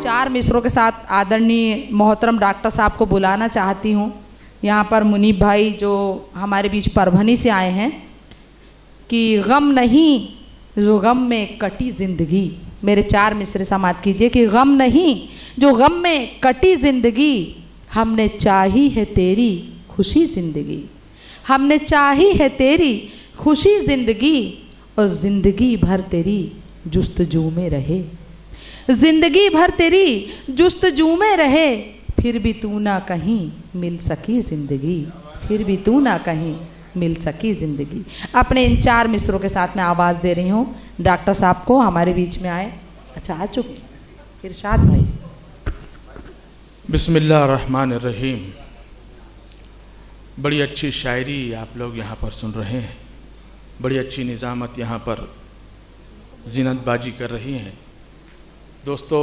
4 मिसरों के साथ आदरणीय मोहतरम डॉक्टर साहब को बुलाना चाहती हूँ। यहाँ पर मुनीब भाई जो हमारे बीच परभनी से आए हैं कि गम नहीं जो गम में कटी ज़िंदगी, मेरे 4 मिसरे समाप्त कीजिए कि गम नहीं जो गम में कटी ज़िंदगी, हमने चाही है तेरी खुशी ज़िंदगी, हमने चाही है तेरी खुशी ज़िंदगी और ज़िंदगी भर तेरी जुस्तजू में रहे, ज़िंदगी भर तेरी जुस्तजू में रहे, फिर भी तू ना कहीं मिल सकी ज़िंदगी, फिर भी तू ना कहीं मिल सकी ज़िंदगी। अपने इन 4 मिसरों के साथ मैं आवाज़ दे रही हूँ डॉक्टर साहब को, हमारे बीच में आए। अच्छा आ चुके इरशाद भाई। बिस्मिल्लाहिर्रहमानिर्रहीम। बड़ी अच्छी शायरी आप लोग यहाँ पर सुन रहे हैं, बड़ी अच्छी निज़ामत यहाँ पर ज़ीनतबाजी कर रही हैं। दोस्तों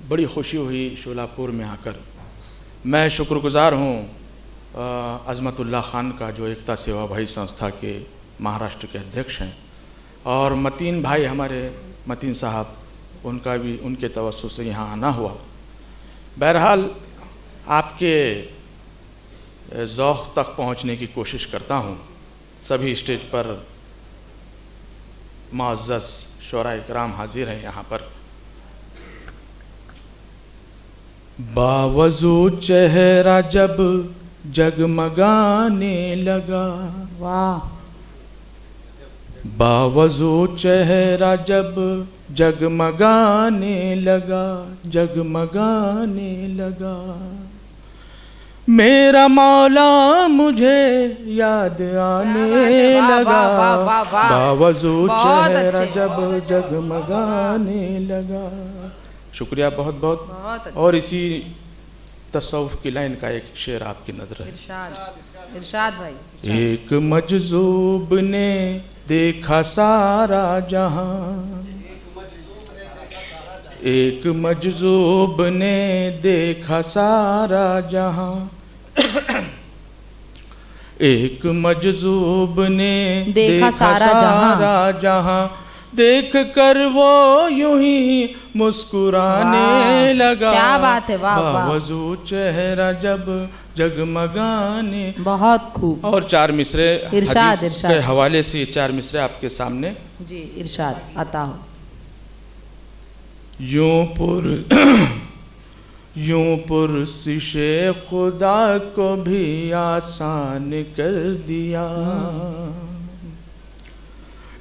बड़ी खुशी हुई शोलापुर में आकर। मैं शुक्रगुज़ार हूँ अज़मतुल्लाह ख़ान का जो एकता सेवा भाई संस्था के महाराष्ट्र के अध्यक्ष हैं, और मतीन भाई हमारे मतीन साहब, उनका भी उनके तवस्सुस से यहाँ आना हुआ। बहरहाल आपके ज़ौक़ तक पहुँचने की कोशिश करता हूँ। सभी स्टेज पर मुअज़्ज़ज़ शुअरा इकराम हाजिर हैं यहाँ पर। बावजू चेहरा जब जगमगाने लगा, वाह, बावजू चेहरा जब जगमगाने लगा, जगमगाने लगा, मेरा मौला मुझे याद आने लगा, बावजू चेहरा जब जगमगाने लगा। शुक्रिया बहुत बहुत। और इसी तसव्वुफ़ की लाइन का एक शेर आपकी नज़र है। इरशाद भाई। एक मजज़ूब ने देखा सारा जहां, एक मजज़ूब ने देखा सारा जहां, एक मजज़ूब ने देखा सारा जहां, देख कर वो यूं ही मुस्कुराने लगा। क्या बात है, वाह वाह। बावजू चेहरा जब जगमगाने। बहुत खूब। और 4 मिसरे इरशाद, हदीस इरशाद। के हवाले से 4 मिसरे आपके सामने। जी इरशाद अता हो। यूं पुरसिशे खुदा को भी आसान कर दिया,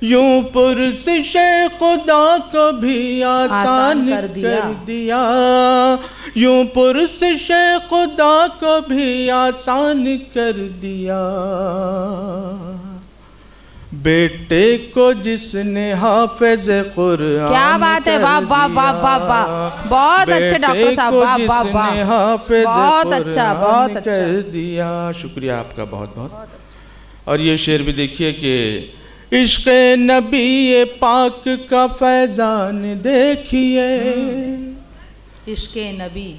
यूं पुरसिशे खुदा को भी आसान कर दिया, यूं पुरसिशे खुदा को भी आसान कर दिया, बेटे को जिसने हाफिज़ कुरान। क्या बात है, वाह वाह वाह वाह वाह, बहुत अच्छे डॉक्टर साहब, वाह वाह वाह, बहुत अच्छा, बहुत अच्छा कर दिया। शुक्रिया आपका बहुत बहुत। और ये शेर भी देखिए कि इश्क़ नबी पाक का फैज़ान देखिए, इश्क़ नबी,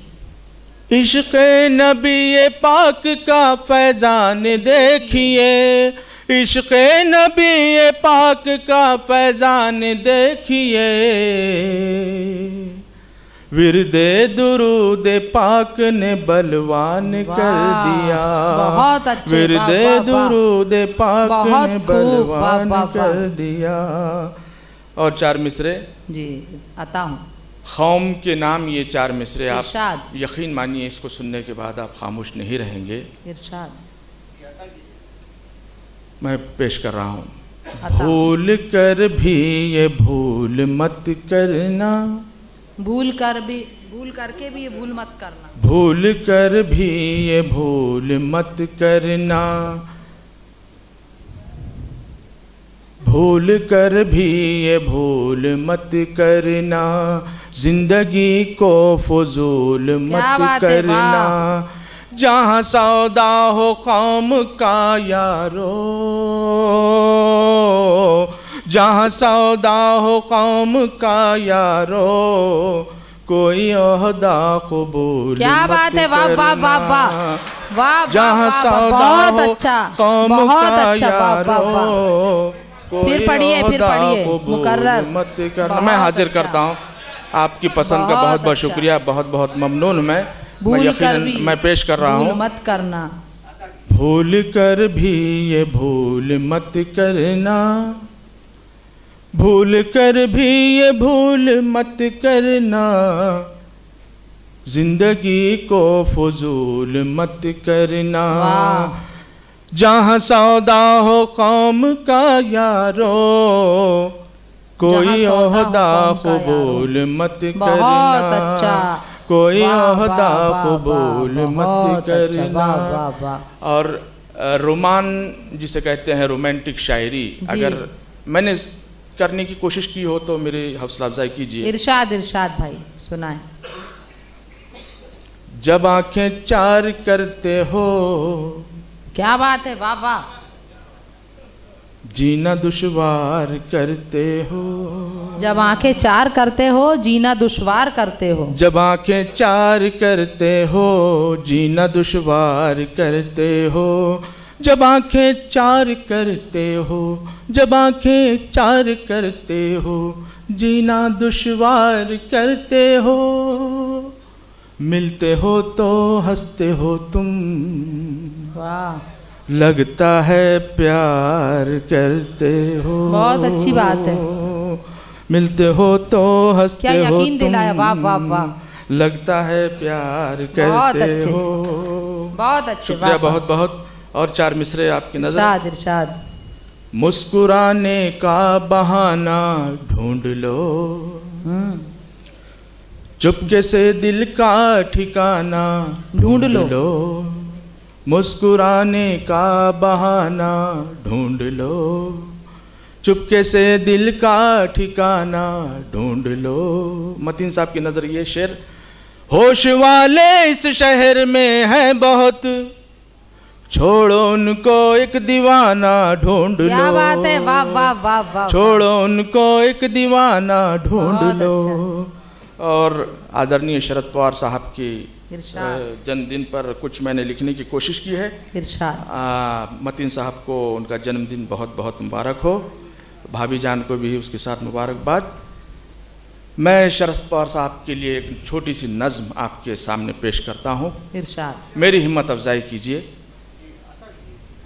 इश्क़ नबी पाक का फैज़ान देखिए, इश्क़ नबी पाक का फैज़ान देखिए, विरदे दुरूद पाक ने बलवान कर दिया, बहुत अच्छे, विरदे दुरूद पाक ने बलवान कर दिया। और 4 मिसरे जी अता हूँ। कौम के नाम ये 4 मिसरे आप इरशाद। यकीन मानिए इसको सुनने के बाद आप खामोश नहीं रहेंगे। इरशाद मैं पेश कर रहा हूँ। भूल कर भी ये भूल मत करना, भूल करके भी ये भूल मत करना, भूल कर भी ये भूल मत करना, भूल कर भी ये भूल मत करना, जिंदगी को फजूल मत करना, जहाँ सौदा हो कौम का यारो, जहाँ सौदा हो कौम का यारो, कोई ओहदा कबूल क्या बात है, वाह वाह वाह वाह वाह, जहाँ सौदा बहुत हो अच्छा, कौम बहुत का अच्छा, वाह वाह यारो, वाह। फिर पढ़िए कोई मुकर्रर। ओहदा कबूल मत करना। मैं हाजिर करता हूँ। आपकी पसंद का बहुत बहुत बहुत अच्छा। शुक्रिया, बहुत बहुत ममनून मैं भूल कर यकीनन भी मैं पेश कर रहा भूल हूँ। मत करना, भूल कर भी ये भूल मत करना, भूल कर भी ये भूल मत करना, जिंदगी को फजूल मत करना। वाह। जहाँ सौदा हो कौम का यारो, कोई जहाँ सौदा हो ओहदा कौम का कबूल मत बहुत करना, अच्छा। कोई वाह, ओहदा वाह, वाह, कबूल वाह, मत बहुत अच्छा, करना। वाह, वाह, वाह। और रोमान जिसे कहते हैं रोमांटिक शायरी, अगर मैंने करने की कोशिश की हो तो मेरी हौसला अफजाई कीजिए। इरशाद इरशाद भाई सुनाए। जब आंखें चार करते हो, क्या बात है, वाह वाह। जीना दुश्वार करते हो, जब आंखें चार करते हो जीना दुश्वार करते हो। जब आंखें चार करते हो जीना दुश्वार करते हो, जब आंखें चार करते हो, जब आंखें चार करते हो, जीना दुश्वार करते हो। मिलते हो तो हंसते हो तुम, वाह, लगता है प्यार करते हो। बहुत अच्छी बात है। मिलते हो तो हंसते क्या हो यकीन तुम, दिलाया, वाह वाह वाह। लगता है प्यार बहुत करते अच्छे, हो। बहुत अच्छे, शुक्रिया वाह, वाह। बहुत बहुत। और चार मिसरे आपकी नजर। इरशाद इरशाद। मुस्कुराने का बहाना ढूंढ लो, चुपके से दिल का ठिकाना ढूंढ लो। मुस्कुराने का बहाना ढूंढ लो, चुपके से दिल का ठिकाना ढूंढ लो। मतीन साहब की नजर ये शेर। होश वाले इस शहर में है बहुत, छोड़ो उनको एक दीवाना ढूंढ लो। क्या बात है, वाह वाह वाह वाह। छोड़ो उनको एक दीवाना ढूंढ बहुत लो। अच्छा। और आदरणीय शरद पवार साहब की इरशाद जन्मदिन पर कुछ मैंने लिखने की कोशिश की है। इरशाद। मतीन साहब को उनका जन्मदिन बहुत बहुत मुबारक हो, भाभी जान को भी उसके साथ मुबारकबाद। मैं शरद पवार साहब के लिए एक छोटी सी नज़्म आपके सामने पेश करता हूँ। इरशाद। मेरी हिम्मत अफजाई कीजिए,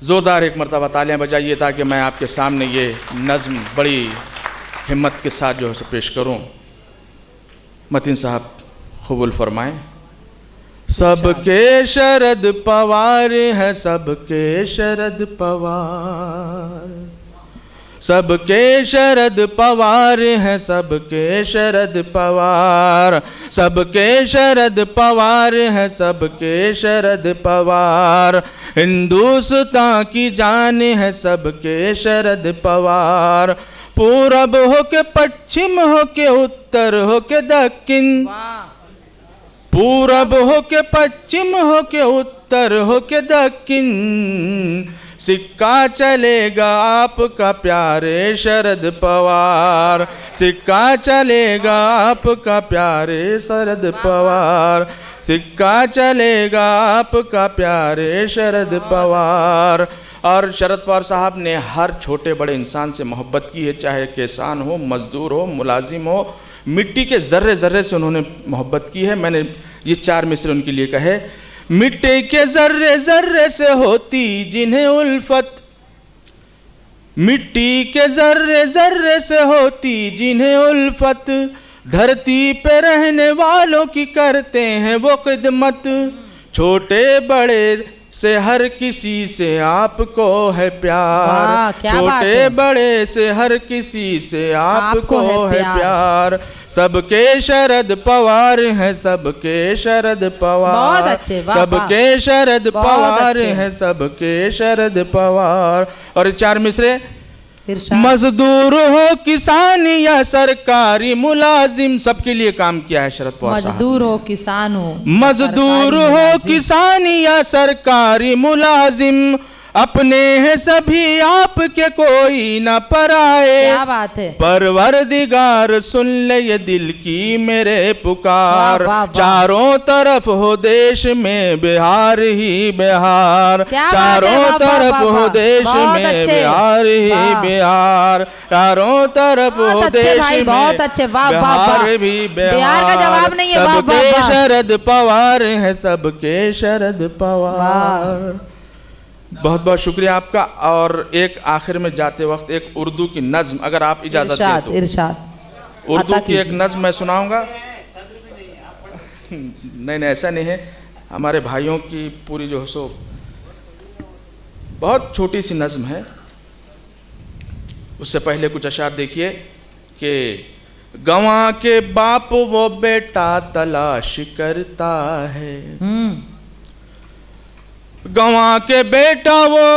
ज़ोरदार एक मरतबा तालियां बजाइए ताकि मैं आपके सामने ये नज़्म बड़ी हिम्मत के साथ जो है उसे पेश करूं। मतीन साहब कबूल फरमाएं। सबके शरद पवार है, सबके शरद पवार, सबके शरद पवार हैं, सबके शरद पवार, सबके शरद पवार हैं, सबके शरद पवार। हिंदुस्तान की जान है सबके शरद पवार। पूरब हो के पश्चिम हो के उत्तर हो के दक्षिण, पूरब हो के पश्चिम हो के उत्तर हो के दक्षिण, सिक्का चलेगा आपका प्यारे शरद पवार, सिक्का चलेगा आपका प्यारे शरद पवार, सिक्का चलेगा आपका प्यारे शरद पवार। और शरद पवार साहब ने हर छोटे बड़े इंसान से मोहब्बत की है, चाहे किसान हो, मजदूर हो, मुलाजिम हो, मिट्टी के ज़र्रे ज़र्रे से उन्होंने मोहब्बत की है। मैंने ये चार मिसरे उनके लिए कहे। मिट्टी के ज़र्रे ज़र्रे से होती जिन्हें उल्फत, मिट्टी के ज़र्रे ज़र्रे से होती जिन्हें उल्फत, धरती पे रहने वालों की करते हैं वो खिदमत। छोटे बड़े से हर किसी से आपको है प्यार, छोटे बड़े से हर किसी से आपको है प्यार। सबके शरद पवार हैं, सबके शरद पवार, सबके शरद पवार हैं, सबके शरद पवार। और चार मिसरे। मजदूर हो किसान या सरकारी मुलाजिम, सबके लिए काम किया है शरद पवार साहब। मजदूर हो किसान हो, मजदूर हो किसान या सरकारी मुलाजिम, अपने हैं सभी आपके कोई न पराए। क्या बात है। परवरदिगार सुन ले ये दिल की मेरे पुकार। वाह, वाह, वाह। चारों तरफ हो देश में बिहार ही बिहार। क्या बात है, चारों वाह, वाह, तरफ वाह, हो वाह। देश बहुत में अच्छे। बिहार ही वाह। बिहार। चारों तरफ बहुत हो अच्छे देश भाई, में बहुत अच्छे। वाह, वाह, वाह। बिहार भी बिहार। बिहार का जवाब नहीं है। वाह, वाह, सबके वाह। शरद पवार है, सबके शरद पवार। बहुत बहुत शुक्रिया आपका। और एक आखिर में जाते वक्त एक उर्दू की नज्म, अगर आप इजाजत दें इरशाद तो इरशाद उर्दू अता की एक कीजिए। नज्म मैं सुनाऊंगा। नहीं नहीं, ऐसा नहीं है। हमारे भाइयों की पूरी जो है सो बहुत छोटी सी नज्म है। उससे पहले कुछ अशार देखिए कि गंवा के बाप वो बेटा तलाश करता है। गंवा के बेटा वो,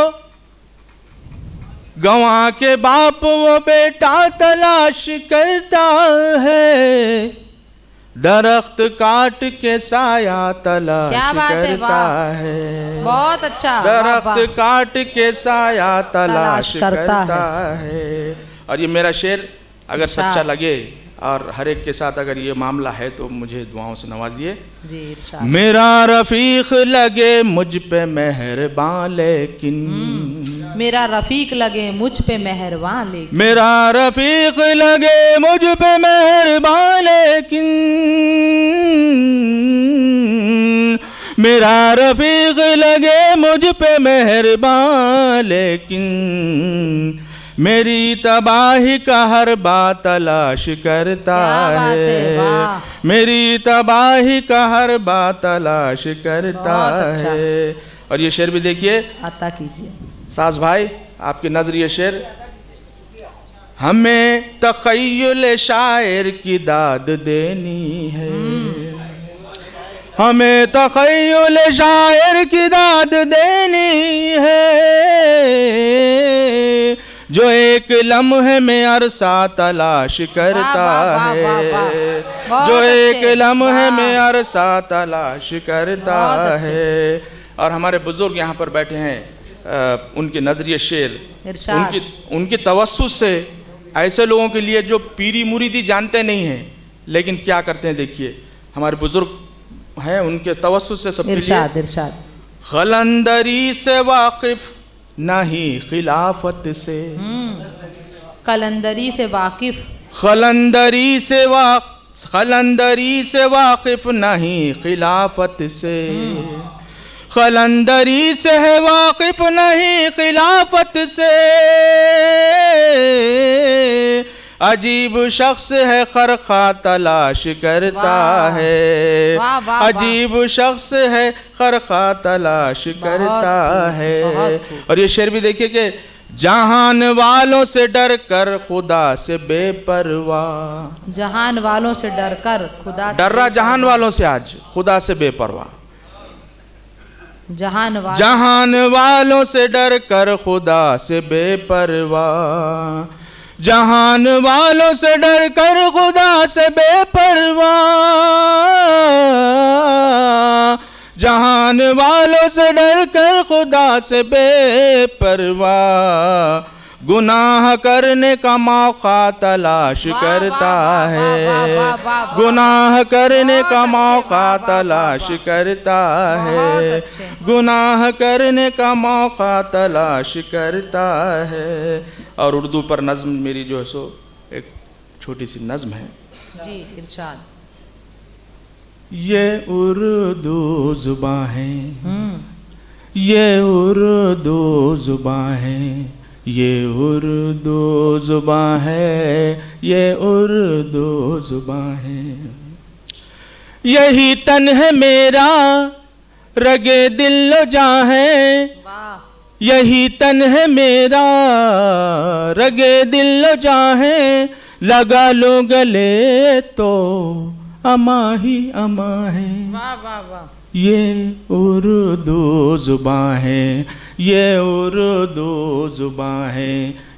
गंवा के बाप वो बेटा तलाश करता है। दरख्त काट के साया तलाश क्या बात है, करता वाह। है। बहुत अच्छा। वाह, दरख्त वाह। काट के साया तलाश करता करता है। और ये मेरा शेर अगर इरशाद। सच्चा लगे और हर एक के साथ अगर ये मामला है तो मुझे दुआओं से नवाजिए। जी इरशाद। मेरा रफीक लगे मुझ पे मेहरबान लेकिन, मेरा रफीक लगे मुझ पे मेहरबान लेकिन, मेरा रफीक लगे मुझ पे मेहरबान लेकिन, मेरा रफीक लगे मुझ पे मेहरबान लेकिन, मेरी तबाही का हर बात तलाश करता क्या बात है, है। वाह। मेरी तबाही का हर बात तलाश करता बहुत अच्छा। है। और ये शेर भी देखिए अता कीजिए। साज भाई, आपकी नजर ये शेर। हमें तखय्युल शायर की दाद देनी है, हमें तखय्युल शायर की दाद देनी है। जो एक लम्हे में अरसा तलाश करता वाह, वाह, वाह, वाह, है। बहुत जो एक अच्छे। लम्हे वाह। में अरसा तलाश करता बहुत अच्छे। है। और हमारे बुजुर्ग यहाँ पर बैठे हैं, उनके नजरिए शेर, इरशाद। उनकी तवस्सुस से ऐसे लोगों के लिए जो पीरी मुरीदी जानते नहीं हैं लेकिन क्या करते हैं, देखिए हमारे बुजुर्ग हैं, उनके तवस्सुस से सबके लिए इरशाद इरशाद। खलंदरी से वाकिफ नहीं खिलाफत से, कलंदरी से वाकिफ, खलंदरी से वाकिफ नहीं खिलाफत से, खलंदरी से है वाकिफ नहीं खिलाफत से। अजीब शख्स है खरखा तलाश करता वाह। है। वाह, वाह, वाह। अजीब शख्स है खरखा तलाश करता है। बहुत खूब। और ये शेर भी देखिए कि जहान वालों से डर कर खुदा से बेपरवाह, जहान वालों से डर कर खुदा से डर रहा जहान वालों से आज खुदा से बेपरवाह। जहान वालों जहान वालों से डर कर खुदा से बेपरवाह, जहान वालों से डर कर खुदा से बेपरवाह, जहान वालों से डर कर खुदा से बेपरवाह। गुनाह करने का मौका तलाश करता है, गुनाह करने का मौका तलाश करता है, गुनाह करने का मौका तलाश करता है। और उर्दू पर नज़्म मेरी जो है सो एक छोटी सी नज़्म है। जी इरशाद। ये उर्दू जुबां है, ये उर्दू जुबां है, ये उर्दू जुबां है, ये उर्दू जुबां है। यही तन है मेरा रगे दिल जां है, यही तन है मेरा रगे दिल जां है। लगा लो गले तो अमा ही अमा है। वाह वाह वाह। ये उर्दू जुबां है, ये उर्दू जुबां है,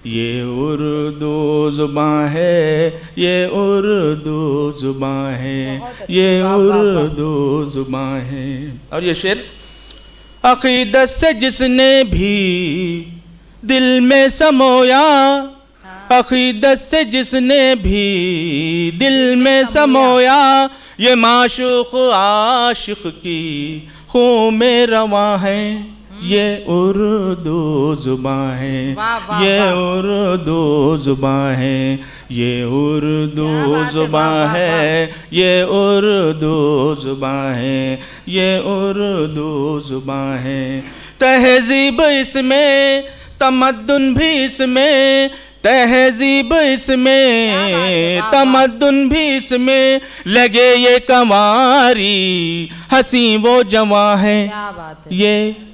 ये उर्दू जुबां है, ये उर्दू जुबां है, ये उर्दू जुबां है। और ये शेर, अकीदत से जिसने भी दिल में समोया, अकीदत से जिसने भी दिल में समोया, ये माशूक आशिक की खून में रवां है, ये उर्दू जुबां है, ये उर्दू जुबां है, ये उर्दू जुबां है, ये उर्दू जुबां है, ये उर्दू जुबां है। तहजीब इसमें, तमद्दुन भी इसमें, तहजीब इसमें, तमद्दुन भी इसमें, लगे ये कंवारी हंसी वो जवां है, क्या बात है।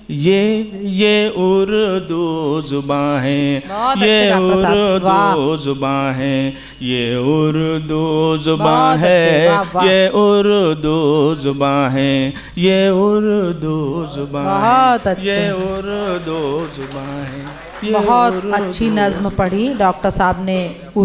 ये उर्दू जुबां है, ये उर्दू जुबां है, ये उर्दू जुबां है, ये उर्दू जुबां है, ये उर्दू जुबां है, ये उर्दू जुबां है। बहुत अच्छी नज्म पढ़ी डॉक्टर साहब ने।